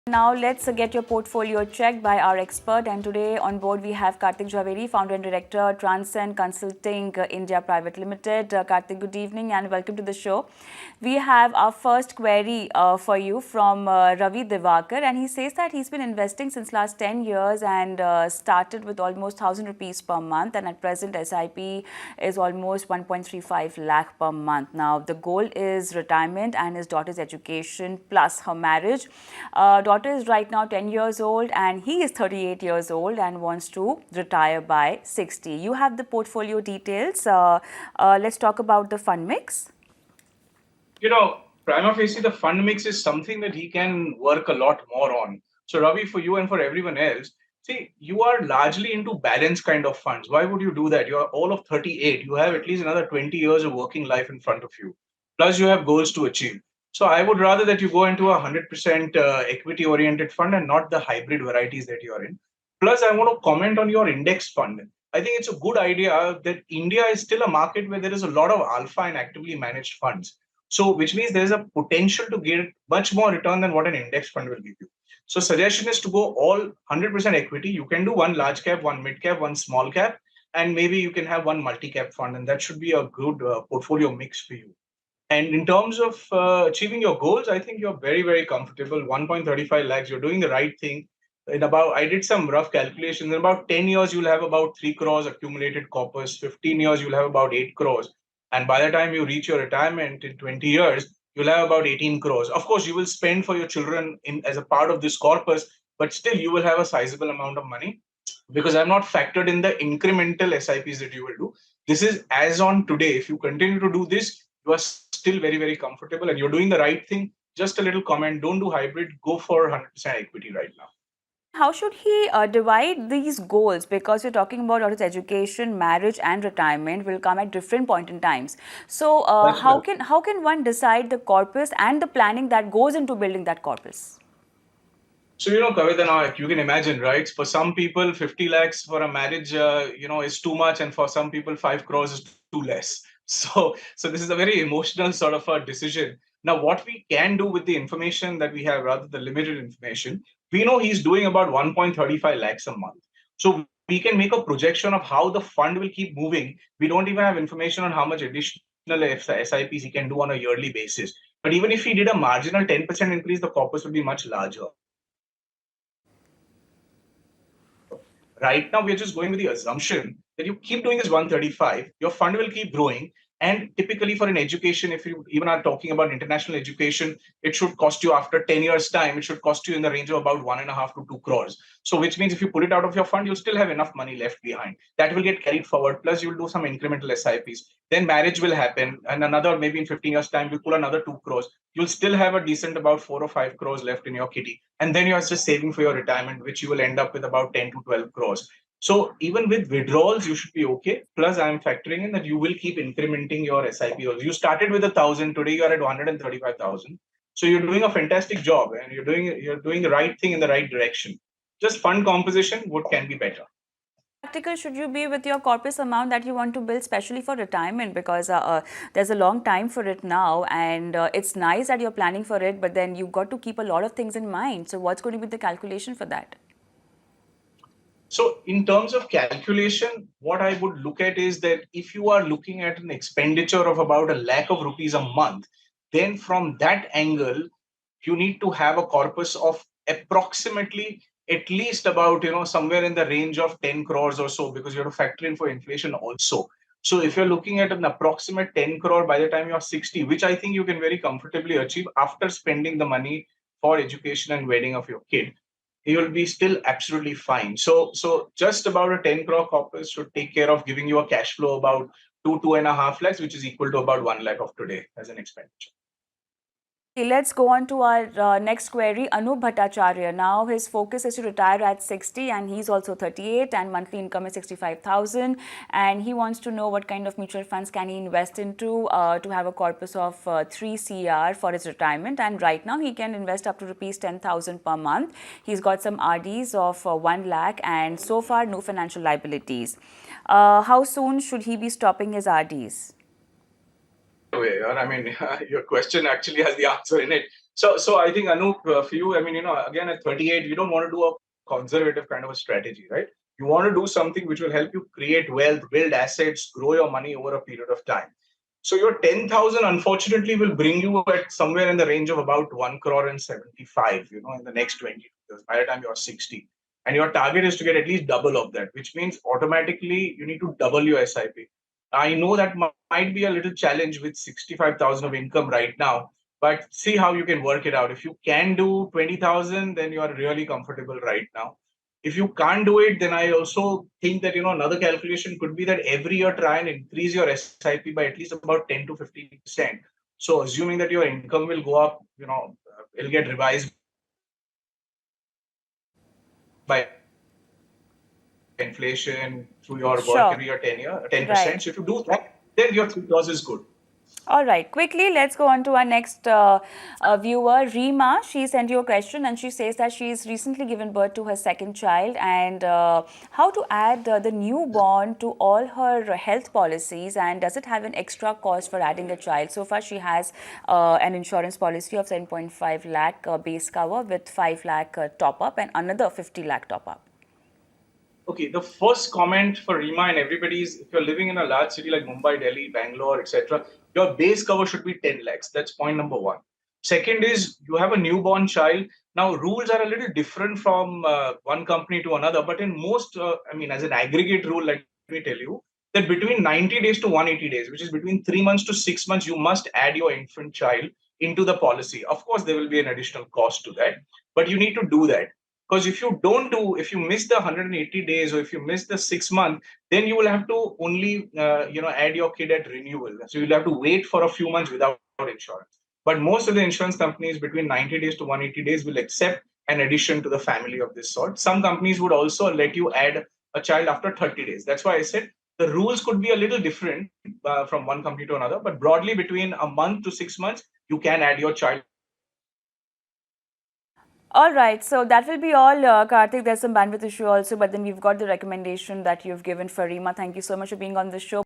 Now let's get your portfolio checked by our expert, and today on board we have Karthik Jhaveri, founder and director, Transcend Consulting India Private Limited. Karthik, good evening and welcome to the show. We have our first query for you from Ravi Divakar, and he says that he's been investing since last 10 years and started with almost 1,000 rupees per month, and at present SIP is almost 1.35 lakh per month. Now the goal is retirement and his daughter's education plus her marriage. Daughter is right now 10 years old and he is 38 years old and wants to retire by 60. You have the portfolio details. Let's talk about the fund mix. Prima facie, the fund mix is something that he can work a lot more on. So, Ravi, for you and for everyone else, see, you are largely into balanced kind of funds. Why would you do that? You are all of 38. You have at least another 20 years of working life in front of you. Plus, you have goals to achieve. So, I would rather that you go into a 100% equity oriented fund and not the hybrid varieties that you are in. Plus, I want to comment on your index fund. I think it's a good idea that India is still a market where there is a lot of alpha in actively managed funds. So, which means there's a potential to get much more return than what an index fund will give you. So, suggestion is to go all 100% equity. You can do one large cap, one mid cap, one small cap, and maybe you can have one multi cap fund, and that should be a good portfolio mix for you. And in terms of achieving your goals, I think you're very, very comfortable. 1.35 lakhs, you're doing the right thing. I did some rough calculations. In about 10 years, you'll have about 3 crores accumulated corpus. 15 years, you'll have about 8 crores. And by the time you reach your retirement in 20 years, you'll have about 18 crores. Of course, you will spend for your children as a part of this corpus, but still you will have a sizable amount of money because I've not factored in the incremental SIPs that you will do. This is as on today. If you continue to do this, you are still very, very comfortable and you're doing the right thing. Just a little comment, don't do hybrid, go for 100% equity right now. How should he divide these goals? Because we're talking about his education, marriage, and retirement will come at different point in times. So, That's right. how can one decide the corpus and the planning that goes into building that corpus? So, Kavita, now you can imagine, right? For some people, 50 lakhs for a marriage, is too much. And for some people, 5 crores is too less. So this is a very emotional sort of a decision. Now, what we can do with the information that we have, rather the limited information, we know he's doing about 1.35 lakhs a month. So we can make a projection of how the fund will keep moving. We don't even have information on how much additional SIPs he can do on a yearly basis. But even if he did a marginal 10% increase, the corpus would be much larger. Right now, we're just going with the assumption that you keep doing this 135, your fund will keep growing. And typically for an education, if you even are talking about international education, it should cost you after 10 years time, it should cost you in the range of about 1.5 to 2 crores. So which means if you pull it out of your fund, you'll still have enough money left behind. That will get carried forward. Plus you'll do some incremental SIPs. Then marriage will happen. And another, maybe in 15 years time, you'll pull another 2 crores. You'll still have a decent about 4 or 5 crores left in your kitty. And then you're just saving for your retirement, which you will end up with about 10 to 12 crores. So even with withdrawals, you should be okay. Plus, I'm factoring in that you will keep incrementing your SIP. You started with 1,000. Today, you are at 135,000. So you're doing a fantastic job, and you're doing the right thing in the right direction. Just fund composition, what can be better? Practical should you be with your corpus amount that you want to build, especially for retirement, because there's a long time for it now, and it's nice that you're planning for it, but then you've got to keep a lot of things in mind. So what's going to be the calculation for that? So in terms of calculation, what I would look at is that if you are looking at an expenditure of about a lakh of rupees a month, then from that angle, you need to have a corpus of approximately at least about, somewhere in the range of 10 crores or so, because you have to factor in for inflation also. So if you're looking at an approximate 10 crore by the time you're 60, which I think you can very comfortably achieve after spending the money for education and wedding of your kid, you will be still absolutely fine. So just about a 10 crore corpus should take care of giving you a cash flow about 2.5 lakhs, which is equal to about 1 lakh of today as an expenditure. Let's go on to our next query. Anup Bhattacharya. Now his focus is to retire at 60 and he's also 38 and monthly income is 65,000, and he wants to know what kind of mutual funds can he invest into to have a corpus of 3 CR for his retirement, and right now he can invest up to rupees 10,000 per month. He's got some RDs of 1 lakh and so far no financial liabilities. How soon should he be stopping his RDs? Way. I mean, your question actually has the answer in it. So I think Anup, for you, I mean, again at 38, you don't want to do a conservative kind of a strategy, right? You want to do something which will help you create wealth, build assets, grow your money over a period of time. So your 10,000 unfortunately will bring you at somewhere in the range of about 1 crore and 75, in the next 20 years by the time you're 60. And your target is to get at least double of that, which means automatically you need to double your SIP. I know that might be a little challenge with 65,000 of income right now, but see how you can work it out. If you can do 20,000, then you are really comfortable right now. If you can't do it, then I also think that another calculation could be that every year try and increase your SIP by at least about 10 to 15%. So assuming that your income will go up, it'll get revised by inflation through your work Sure. every year 10%. Right. So if you do that, then your 3 clause is good. All right, quickly, let's go on to our next viewer, Rima. She sent you a question and she says that she's recently given birth to her second child and how to add the newborn to all her health policies, and does it have an extra cost for adding a child? So far, she has an insurance policy of 7.5 lakh base cover with 5 lakh top up and another 50 lakh top up. Okay, the first comment for Rima and everybody is if you're living in a large city like Mumbai, Delhi, Bangalore, etc., your base cover should be 10 lakhs. That's point number one. Second is you have a newborn child. Now, rules are a little different from one company to another, but in most, as an aggregate rule, let me tell you that between 90 days to 180 days, which is between 3 months to 6 months, you must add your infant child into the policy. Of course, there will be an additional cost to that, but you need to do that. Because if you miss the 180 days or if you miss the 6 month, then you will have to only, add your kid at renewal. So you'll have to wait for a few months without insurance. But most of the insurance companies between 90 days to 180 days will accept an addition to the family of this sort. Some companies would also let you add a child after 30 days. That's why I said the rules could be a little different from one company to another, but broadly between a month to 6 months, you can add your child. All right, so that will be all, Karthik. There's some bandwidth issue also, but then we've got the recommendation that you've given for Rima. Thank you so much for being on the show.